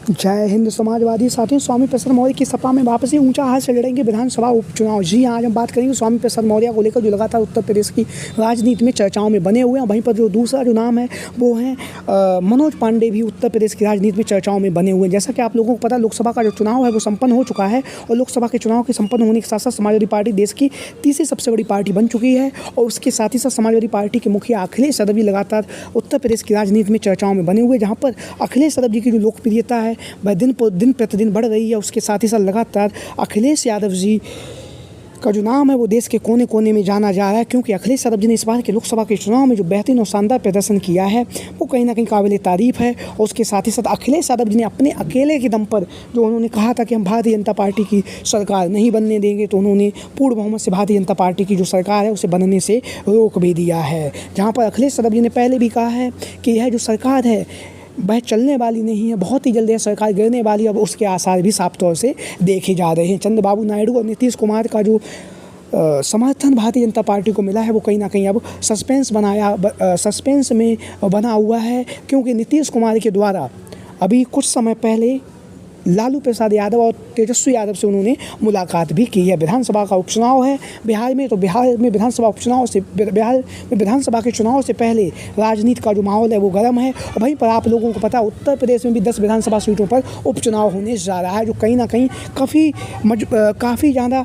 जय हिंद समाजवादी साथियों, स्वामी प्रसाद मौर्य की सपा में वापसी, ऊंचा हाथ से लड़ेंगे विधानसभा उपचुनाव। जी आज हम बात करेंगे स्वामी प्रसाद मौर्य को लेकर, जो लगातार उत्तर प्रदेश की राजनीति में चर्चाओं में बने हुए हैं। वहीं पर जो दूसरा जो नाम है वो है मनोज पांडे, भी उत्तर प्रदेश की राजनीति में चर्चाओं में बने हुए हैं। जैसा कि आप लोगों को पता, लोकसभा का जो चुनाव है वो संपन्न हो चुका है, और लोकसभा के चुनाव के संपन्न होने के साथ साथ समाजवादी पार्टी देश की तीसरी सबसे बड़ी पार्टी बन चुकी है। और उसके साथ ही साथ समाजवादी पार्टी के मुखिया अखिलेश यादव भी लगातार उत्तर प्रदेश की राजनीति में चर्चाओं में बने हुए, जहाँ पर अखिलेश यादव जी की जो लोकप्रियता है वह दिन प्रतिदिन बढ़ रही है। उसके साथ ही साथ लगातार अखिलेश यादव जी का जो नाम है वो देश के कोने कोने में जाना जा रहा है, क्योंकि अखिलेश यादव जी ने इस बार के लोकसभा के चुनाव में जो बेहतरीन और शानदार प्रदर्शन किया है वो कहीं ना कहीं काबिल तारीफ है। और उसके साथ ही साथ अखिलेश यादव जी ने अपने अकेले के दम पर जो उन्होंने कहा था कि हम भारतीय जनता पार्टी की सरकार नहीं बनने देंगे, तो उन्होंने पूर्ण बहुमत से भारतीय जनता पार्टी की जो सरकार है उसे बनने से रोक भी दिया है। जहाँ पर अखिलेश यादव जी ने पहले भी कहा है कि यह जो सरकार है वह चलने वाली नहीं है, बहुत ही जल्द यह सरकार गिरने वाली है। अब उसके आसार भी साफ तौर से देखे जा रहे हैं। चंद्रबाबू नायडू और नीतीश कुमार का जो समर्थन भारतीय जनता पार्टी को मिला है वो कहीं ना कहीं अब सस्पेंस में बना हुआ है, क्योंकि नीतीश कुमार के द्वारा अभी कुछ समय पहले लालू प्रसाद यादव और तेजस्वी यादव से उन्होंने मुलाकात भी की है। विधानसभा का उपचुनाव है बिहार में, तो बिहार में विधानसभा के चुनाव से पहले राजनीति का जो माहौल है वो गर्म है। और वहीं पर आप लोगों को पता है उत्तर प्रदेश में भी 10 विधानसभा सीटों पर उपचुनाव होने जा रहा है, जो कहीं ना कहीं काफ़ी ज़्यादा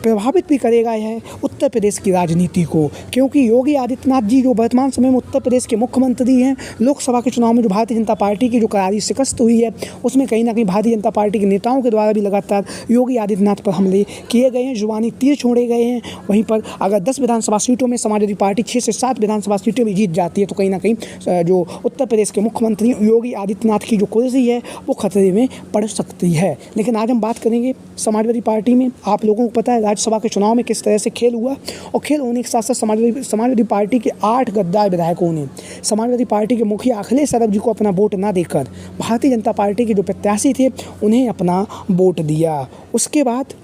प्रभावित भी करेगा यह उत्तर प्रदेश की राजनीति को, क्योंकि योगी आदित्यनाथ जी जो वर्तमान समय में उत्तर प्रदेश के मुख्यमंत्री हैं, लोकसभा के चुनाव में जो भारतीय जनता पार्टी की जो करारी शिकस्त हुई है उसमें कहीं ना कहीं भारतीय जनता पार्टी के नेताओं के द्वारा भी लगातार योगी आदित्यनाथ पर हमले किए गए हैं, जुबानी तीर छोड़े गए हैं। वहीं पर अगर 10 विधानसभा सीटों में समाजवादी पार्टी 6 से 7 विधानसभा सीटें भी जीत जाती है, तो कहीं ना कहीं जो उत्तर प्रदेश के मुख्यमंत्री योगी आदित्यनाथ की जो कुर्सी है वो खतरे में पड़ सकती है। लेकिन आज हम बात करेंगे समाजवादी पार्टी में। आप लोगों को पता है राज्यसभा के चुनाव में किस तरह से खेल हुआ, और खेल होने के साथ साथ समाजवादी पार्टी के 8 गद्दार विधायकों ने समाजवादी पार्टी के मुखिया अखिलेश यादव जी को अपना वोट ना देकर भारतीय जनता पार्टी के जो प्रत्याशी थे उन्हें अपना वोट दिया। उसके बाद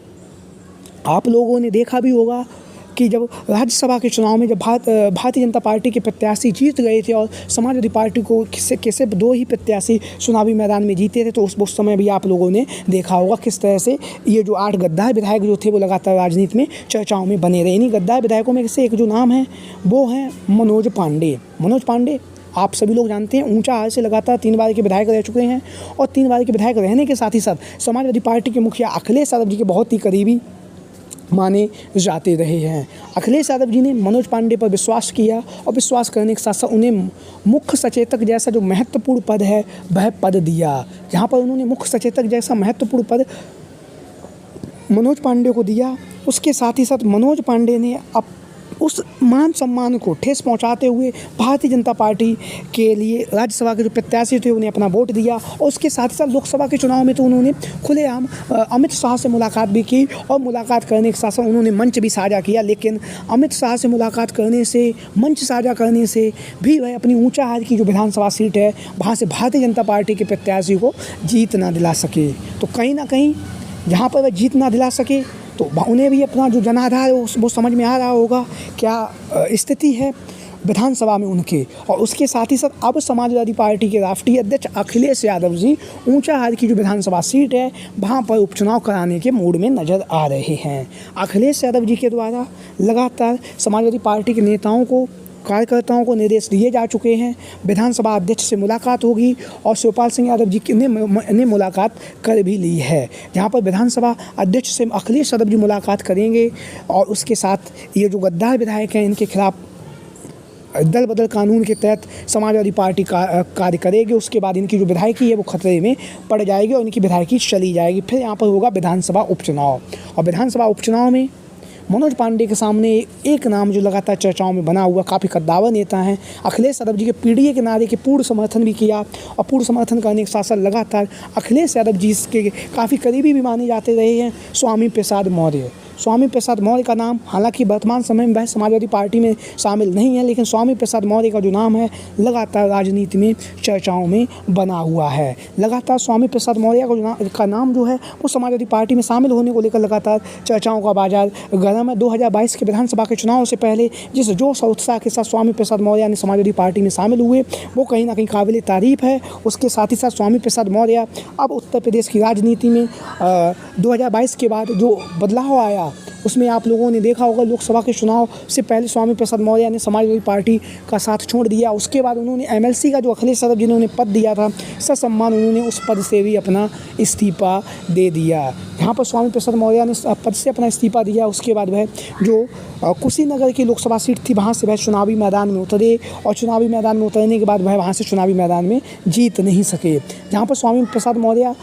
आप लोगों ने देखा भी होगा कि जब राज्यसभा के चुनाव में जब भारतीय जनता पार्टी के प्रत्याशी जीत गए थे और समाजवादी पार्टी को सिर्फ 2 ही प्रत्याशी चुनावी मैदान में जीते थे, तो उस समय भी आप लोगों ने देखा होगा किस तरह से ये जो 8 गद्दार विधायक जो थे वो लगातार राजनीति में चर्चाओं में बने रहे। इन्हीं गद्दार विधायकों में से एक जो नाम है वो है मनोज पांडे। आप सभी लोग जानते हैं ऊंचा हाथ से लगातार 3 बार के विधायक रह चुके हैं, और 3 बार के विधायक रहने के साथ ही साथ समाजवादी पार्टी के मुखिया अखिलेश यादव जी के बहुत ही करीबी माने जाते रहे हैं। अखिलेश यादव जी ने मनोज पांडे पर विश्वास किया, और विश्वास करने के साथ साथ उन्हें मुख्य सचेतक जैसा जो महत्वपूर्ण पद है वह पद दिया। जहां पर उन्होंने मुख्य सचेतक जैसा महत्वपूर्ण पद मनोज पांडे को दिया, उसके साथ ही साथ मनोज पांडे ने उस मान सम्मान को ठेस पहुंचाते हुए भारतीय जनता पार्टी के लिए राज्यसभा के जो प्रत्याशी थे उन्हें अपना वोट दिया। और उसके साथ ही साथ लोकसभा के चुनाव में तो उन्होंने खुलेआम अमित शाह से मुलाकात भी की, और मुलाकात करने के साथ साथ उन्होंने मंच भी साझा किया। लेकिन अमित शाह से मुलाकात करने से, मंच साझा करने से भी वह अपनी ऊंचा हाथ की जो विधानसभा सीट है वहाँ से भारतीय जनता पार्टी के प्रत्याशी को जीत ना दिला सके। तो कहीं ना कहीं जहाँ पर वह जीत ना दिला सके तो उन्हें भी अपना जो जनाधार है वो समझ में आ रहा होगा क्या स्थिति है विधानसभा में उनके। और उसके साथ ही साथ अब समाजवादी पार्टी के राष्ट्रीय अध्यक्ष अखिलेश यादव जी ऊंचा हाथ की जो विधानसभा सीट है वहाँ पर उपचुनाव कराने के मूड में नज़र आ रहे हैं। अखिलेश यादव जी के द्वारा लगातार समाजवादी पार्टी के नेताओं को, कार्यकर्ताओं को निर्देश दिए जा चुके हैं। विधानसभा अध्यक्ष से मुलाकात होगी, और शिवपाल सिंह यादव जी ने मुलाकात कर भी ली है। जहां पर विधानसभा अध्यक्ष से अखिलेश यादव जी मुलाकात करेंगे, और उसके साथ ये जो गद्दार विधायक हैं इनके खिलाफ दल बदल कानून के तहत समाजवादी पार्टी कार्य करेगी। उसके बाद इनकी जो विधायकी है वो खतरे में पड़ जाएगी और इनकी विधायकी चली जाएगी। फिर यहाँ पर होगा विधानसभा उपचुनाव, और विधानसभा उपचुनाव में मनोज पांडे के सामने एक नाम जो लगातार चर्चाओं में बना हुआ, काफ़ी कद्दावर नेता हैं, अखिलेश यादव जी के पीडीए के नारे के पूर्ण समर्थन भी किया, और पूर्ण समर्थन करने के साथ साथ लगातार अखिलेश यादव जी के काफ़ी करीबी भी माने जाते रहे हैं स्वामी प्रसाद मौर्य। स्वामी प्रसाद मौर्य का नाम, हालांकि वर्तमान समय में वह समाजवादी पार्टी में शामिल नहीं है, लेकिन स्वामी प्रसाद मौर्य का जो नाम है लगातार राजनीति में चर्चाओं में बना हुआ है। लगातार स्वामी प्रसाद मौर्य का नाम जो है वो समाजवादी पार्टी में शामिल होने को लेकर लगातार चर्चाओं का बाजार गर्म है। 2022 के विधानसभा के चुनाव से पहले जिस जोश और उत्साह के साथ स्वामी प्रसाद मौर्य ने समाजवादी पार्टी में शामिल हुए वो कहीं ना कहीं काबिल तारीफ है। उसके साथ ही साथ स्वामी प्रसाद मौर्य अब उत्तर प्रदेश की राजनीति में 2022 के बाद जो बदलाव आया उसमें आप लोगों ने देखा होगा, लोकसभा के चुनाव से पहले स्वामी प्रसाद मौर्य ने समाजवादी पार्टी का साथ छोड़ दिया। उसके बाद उन्होंने एमएलसी का जो अखिलेश यादव जिन्होंने पद दिया था ससम्मान उन्होंने उस पद से भी अपना इस्तीफा दे दिया। यहाँ पर स्वामी प्रसाद मौर्य ने पद से अपना इस्तीफा दिया। उसके बाद वह जो कुशीनगर की लोकसभा सीट थी वहाँ से वह चुनावी मैदान में उतरे और चुनावी मैदान में उतरने के बाद वह वहाँ से चुनावी मैदान में जीत नहीं सके। जहाँ पर स्वामी प्रसाद मौर्य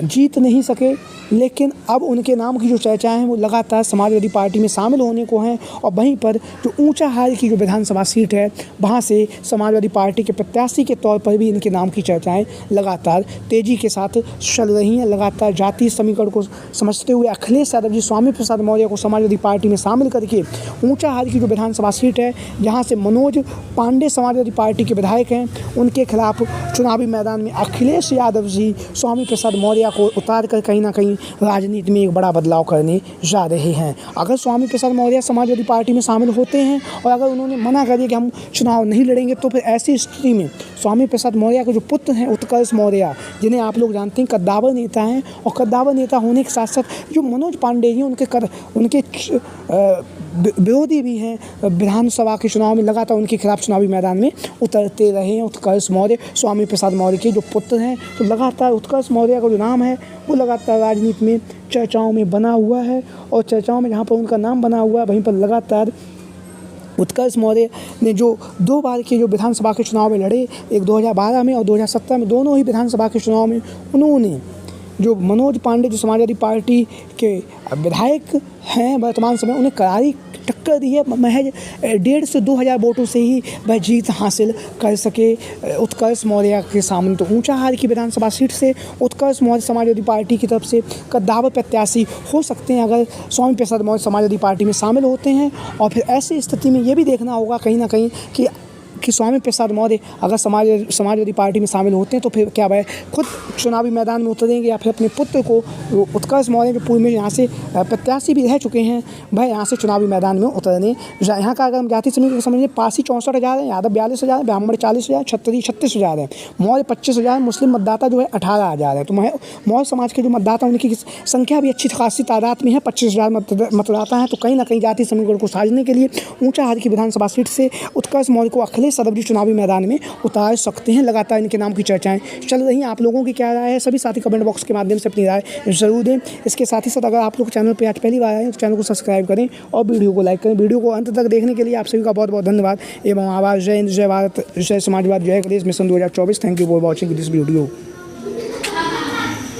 जीत नहीं सके, लेकिन अब उनके नाम की जो चर्चाएं हैं वो लगातार समाजवादी पार्टी में शामिल होने को हैं। और वहीं पर जो ऊंचाहार की जो विधानसभा सीट है वहाँ से समाजवादी पार्टी के प्रत्याशी के तौर पर भी इनके नाम की चर्चाएं लगातार तेज़ी के साथ चल रही हैं। लगातार जातीय समीकरण को समझते हुए अखिलेश यादव जी स्वामी प्रसाद मौर्य को समाजवादी पार्टी में शामिल करके ऊंचाहार की जो विधानसभा सीट है जहाँ से मनोज पांडे समाजवादी पार्टी के विधायक हैं उनके खिलाफ चुनावी मैदान में अखिलेश यादव जी स्वामी प्रसाद मौर्य को उतार कर कहीं ना कहीं राजनीति में एक बड़ा बदलाव करने जा रहे हैं। अगर स्वामी प्रसाद मौर्य समाजवादी पार्टी में शामिल होते हैं और अगर उन्होंने मना कर दिया कि हम चुनाव नहीं लड़ेंगे तो फिर ऐसी स्थिति में स्वामी प्रसाद मौर्य के जो पुत्र हैं उत्कर्ष मौर्य, जिन्हें आप लोग जानते हैं कद्दावर नेता हैं, और कद्दावर नेता होने के साथ साथ जो मनोज पांडे जी उनके विरोधी भी हैं, विधानसभा के चुनाव में लगातार उनके खिलाफ चुनावी मैदान में उतरते रहे हैं। उत्कर्ष मौर्य स्वामी प्रसाद मौर्य के जो पुत्र हैं, तो लगातार उत्कर्ष मौर्य का जो नाम है वो लगातार राजनीति में चर्चाओं में बना हुआ है। और चर्चाओं में जहाँ पर उनका नाम बना हुआ है वहीं पर लगातार उत्कर्ष मौर्य ने जो 2 बार के जो विधानसभा के चुनाव में लड़े, एक 2012 में और 2017 में, दोनों ही विधानसभा के चुनाव में उन्होंने जो मनोज पांडे जो समाजवादी पार्टी के विधायक हैं वर्तमान समय, उन्हें करारी टक्कर दी है। महज 1,500 से 2,000 वोटों से ही वह जीत हासिल कर सके उत्कर्ष मौर्य के सामने। तो ऊंचाहार की विधानसभा सीट से उत्कर्ष मौर्य समाजवादी पार्टी की तरफ से कद्दावर प्रत्याशी हो सकते हैं अगर स्वामी प्रसाद मौर्य समाजवादी पार्टी में शामिल होते हैं। और फिर ऐसी स्थिति में ये भी देखना होगा कहीं ना कहीं कि स्वामी प्रसाद मौर्य अगर समाजवादी पार्टी में शामिल होते हैं तो फिर क्या वह खुद चुनावी मैदान में उतरेंगे या फिर अपने पुत्र को उत्कर्ष मौर्य जो पूर्व में यहाँ से प्रत्याशी भी रह चुके हैं वह यहाँ से चुनावी मैदान में उतरने। यहाँ का अगर हम जाति समीकरण समझें, पारसी 64,000 है, यादव 42,000, ब्राह्मण 40,000, क्षत्रिय 36,000 है, मौर्य 25,000, मुस्लिम मतदाता जो है 18,000 है। तो मौर्य समाज के जो मतदाता उनकी संख्या भी अच्छी खासी तादाद में है, 25,000 मतदाता हैं। तो कहीं ना कहीं जाति समीकरण को साझने के लिए ऊंचाहार की विधानसभा सीट से उत्कर्ष मौर्य को अखिलेश यादव जी चुनावी मैदान में उतार सकते हैं। लगातार इनके नाम की चर्चाएं चल रही हैं। आप लोगों की क्या राय है? सभी साथी कमेंट बॉक्स के माध्यम से अपनी राय जरूर दें। इसके साथ ही साथ अगर आप लोग चैनल पर आज पहली बार आए हैं तो चैनल को सब्सक्राइब करें और वीडियो को लाइक करें। वीडियो को अंत तक देखने के लिए आप सभी का बहुत बहुत धन्यवाद एवं आवाज़। जय हिंद, जय भारत, जय समाजवाद, जय Akhilesh mission 2024। Thank you for watching this video.